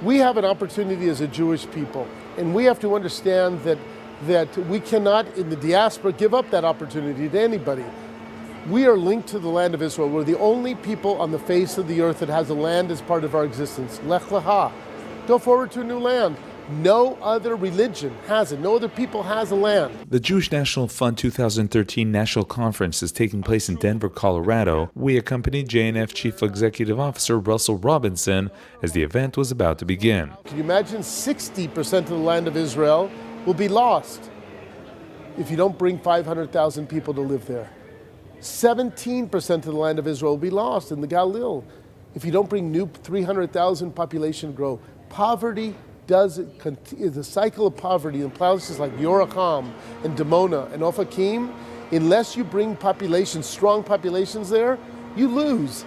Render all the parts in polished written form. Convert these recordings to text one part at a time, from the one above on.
We have an opportunity as a Jewish people, and we have to understand that we cannot, in the diaspora, give up that opportunity to anybody. We are linked to the land of Israel. We're the only people on the face of the earth that has a land as part of our existence. Lech lecha. Go forward to a new land. No other religion has it. No other people has a land. The Jewish National Fund 2013 National Conference is taking place in Denver, Colorado. We accompanied JNF Chief Executive Officer Russell Robinson as the event was about to begin. Can you imagine 60% of the land of Israel will be lost if you don't bring 500,000 people to live there? 17% of the land of Israel will be lost in the Galil if you don't bring new 300,000 population growth. Poverty is a cycle of poverty in places like Yoracham and Dimona and Ofakim. Unless you bring populations, strong populations there, you lose.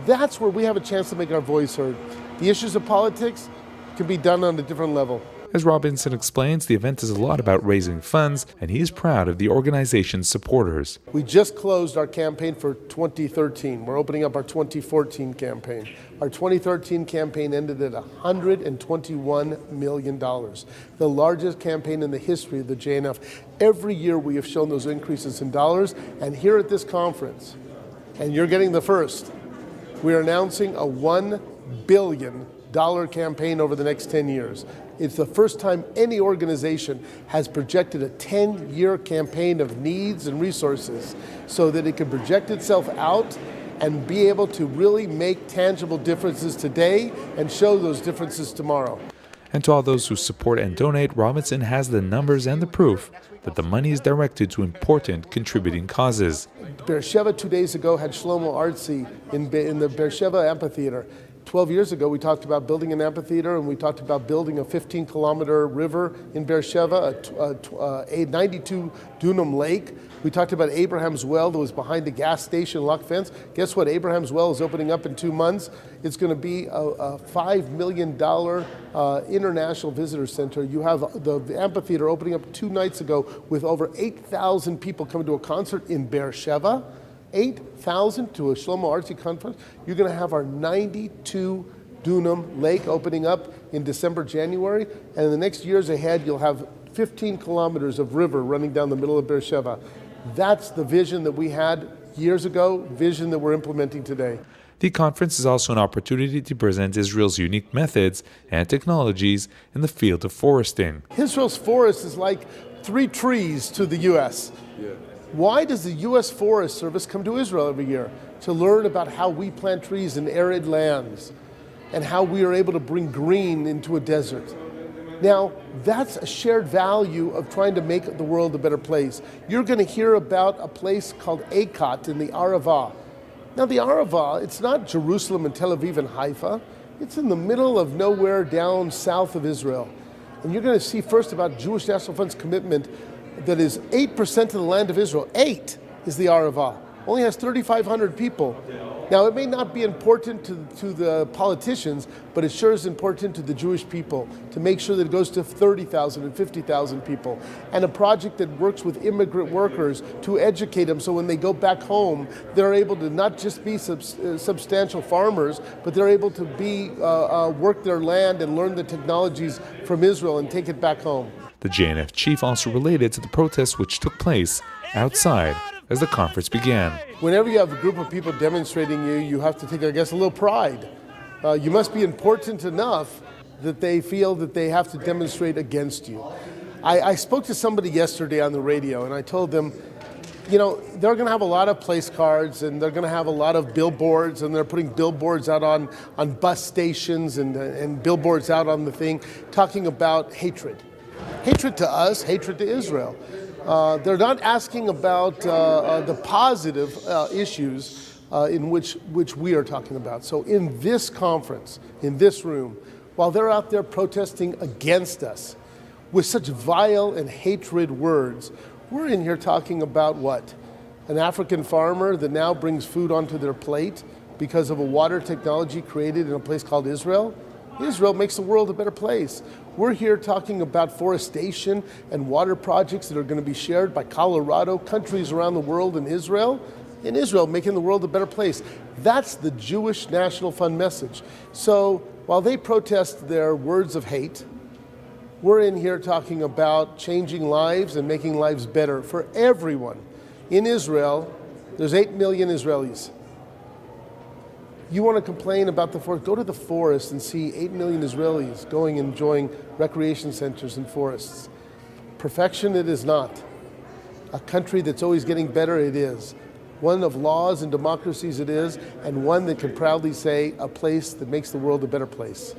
That's where we have a chance to make our voice heard. The issues of politics can be done on a different level. As Robinson explains, the event is a lot about raising funds, and he is proud of the organization's supporters. We just closed our campaign for 2013. We're opening up our 2014 campaign. Our 2013 campaign ended at $121 million, the largest campaign in the history of the JNF. Every year we have shown those increases in dollars, and here at this conference, and you're getting the first, we are announcing a $1 billion campaign over the next 10 years. It's the first time any organization has projected a 10-year campaign of needs and resources so that it can project itself out and be able to really make tangible differences today and show those differences tomorrow. And to all those who support and donate, Robinson has the numbers and the proof that the money is directed to important contributing causes. Beersheba 2 days ago had Shlomo Artzi in the Beersheba amphitheater. 12 years ago, we talked about building an amphitheater, and we talked about building a 15-kilometer river in Beersheba, a 92-dunam lake. We talked about Abraham's well that was behind the gas station lock fence. Guess what? Abraham's well is opening up in 2 months. It's going to be a $5 million international visitor center. You have the amphitheater opening up 2 nights ago with over 8,000 people coming to a concert in Beersheba. 8,000 to a Shlomo Artzi conference. You're going to have our 92 Dunam lake opening up in December, January, and in the next years ahead, you'll have 15 kilometers of river running down the middle of Beersheba. That's the vision that we had years ago, vision that we're implementing today. The conference is also an opportunity to present Israel's unique methods and technologies in the field of foresting. Israel's forest is like 3 trees to the U.S. Yeah. Why does the U.S. Forest Service come to Israel every year? To learn about how we plant trees in arid lands and how we are able to bring green into a desert. Now, that's a shared value of trying to make the world a better place. You're going to hear about a place called Eikat in the Arava. Now, the Arava, it's not Jerusalem and Tel Aviv and Haifa. It's in the middle of nowhere down south of Israel. And you're going to see first about Jewish National Fund's commitment that is 8% of the land of Israel. 8 is the Arava. Only has 3,500 people. Now, it may not be important to the politicians, but it sure is important to the Jewish people to make sure that it goes to 30,000 and 50,000 people. And a project that works with immigrant workers to educate them so when they go back home, they're able to not just be substantial farmers, but they're able to work their land and learn the technologies from Israel and take it back home. The JNF chief also related to the protests which took place outside as the conference began. Whenever you have a group of people demonstrating you have to take, I guess, a little pride. You must be important enough that they feel that they have to demonstrate against you. I spoke to somebody yesterday on the radio, and I told them, you know, they're going to have a lot of place cards, and they're going to have a lot of billboards, and they're putting billboards out on bus stations and billboards out on the thing, talking about hatred. Hatred to us, hatred to Israel. They're not asking about the positive issues in which we are talking about. So in this conference, in this room, while they're out there protesting against us with such vile and hatred words, we're in here talking about what? An African farmer that now brings food onto their plate because of a water technology created in a place called Israel? Israel makes the world a better place. We're here talking about forestation and water projects that are going to be shared by Colorado, countries around the world, and Israel making the world a better place. That's the Jewish National Fund message. So While they protest their words of hate, we're in here talking about changing lives and making lives better for everyone. In Israel, there's 8 million Israelis. You want to complain about the forest? Go to the forest and see 8 million Israelis going and enjoying recreation centers and forests. Perfection, it is not. A country that's always getting better, it is. One of laws and democracies, it is, and one that can proudly say a place that makes the world a better place.